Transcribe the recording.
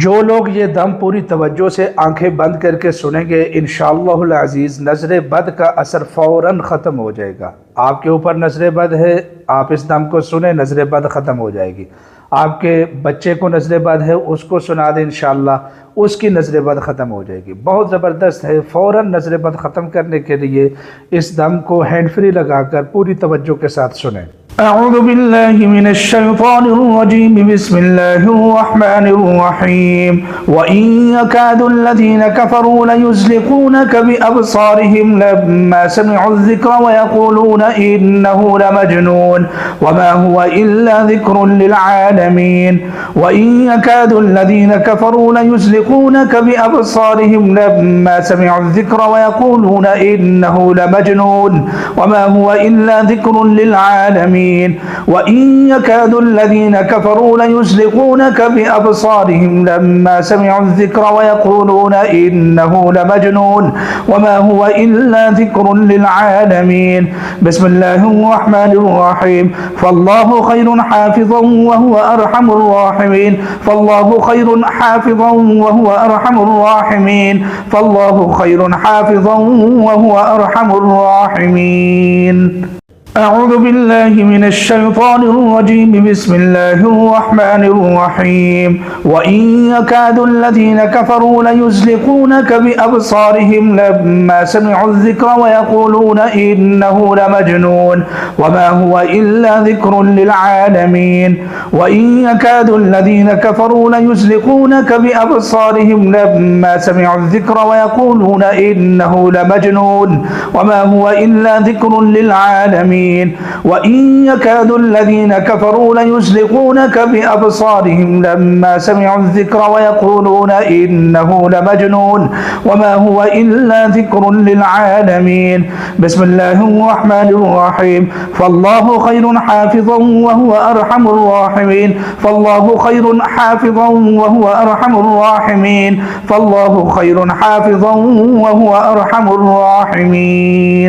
जो लोग ये दम पूरी तवज्जो से आंखें बंद करके सुनेंगे, इंशाअल्लाहुल अज़ीज़ नज़र बद का असर फ़ौरन ख़त्म हो जाएगा। आपके ऊपर नज़र बद है, आप इस दम को सुने, नज़र बद ख़त्म हो जाएगी। आपके बच्चे को नज़र बद है, उसको सुना दें, इंशाअल्लाह उसकी नज़र बद ख़त्म हो जाएगी। बहुत ज़बरदस्त है। फ़ौरन नज़र बद ख़त्म करने के लिए इस दम को हैंड फ्री लगाकर पूरी तवज्जो के साथ सुनें। अऊज़ु बिल्लाहि मिनश शैतानिर रजीम, बिस्मिल्लाहिर रहमानिर रहीम। व इन यकादुल लज़ीना कफ़रू लयुज़्लिक़ूनका बिअबसारिहिम लम्मा समि'u ज़िक्र व यक़ूलूना इन्नहु लमजनून वमा हुवा इल्ला ज़िक्रुन लिल आलमीन। व इन यकादुल लज़ीना कफ़रू लयुज़्लिक़ूनका बिअबसारिहिम लम्मा समि'u ज़िक्र व यक़ूलूना इन्नहु लमजनून वमा हुवा इल्ला ज़िक्रुन लिल आलमीन। وإن يكاد الذين كفروا ليزلقونك بأبصارهم لما سمعوا الذكر ويقولون إنه لمجنون وما هو إلا ذكر للعالمين. بسم الله الرحمن الرحيم. فالله خير حافظا وهو أرحم الراحمين. فالله خير حافظا وهو أرحم الراحمين. فالله خير حافظا وهو أرحم الراحمين. أعوذ بالله من الشيطان الرجيم. بسم الله الرحمن الرحيم. وإن يكاد الذين كفروا ليزلقونك بأبصارهم لما سمعوا الذكر ويقولون إنه لمجنون وما هو إلا ذكر للعالمين. وإن يكاد الذين كفروا ليزلقونك بأبصارهم لما سمعوا الذكر ويقولون إنه لمجنون وما هو إلا ذكر للعالمين. وإن يكاد الذين كفروا ليزلقونك بأبصارهم لما سمعوا الذكر ويقولون إنه لمجنون وما هو إلا ذكر للعالمين. بسم الله الرحمن الرحيم. فالله خير حافظا وهو أرحم الراحمين. فالله خير حافظا وهو أرحم الراحمين. فالله خير حافظا وهو أرحم الراحمين.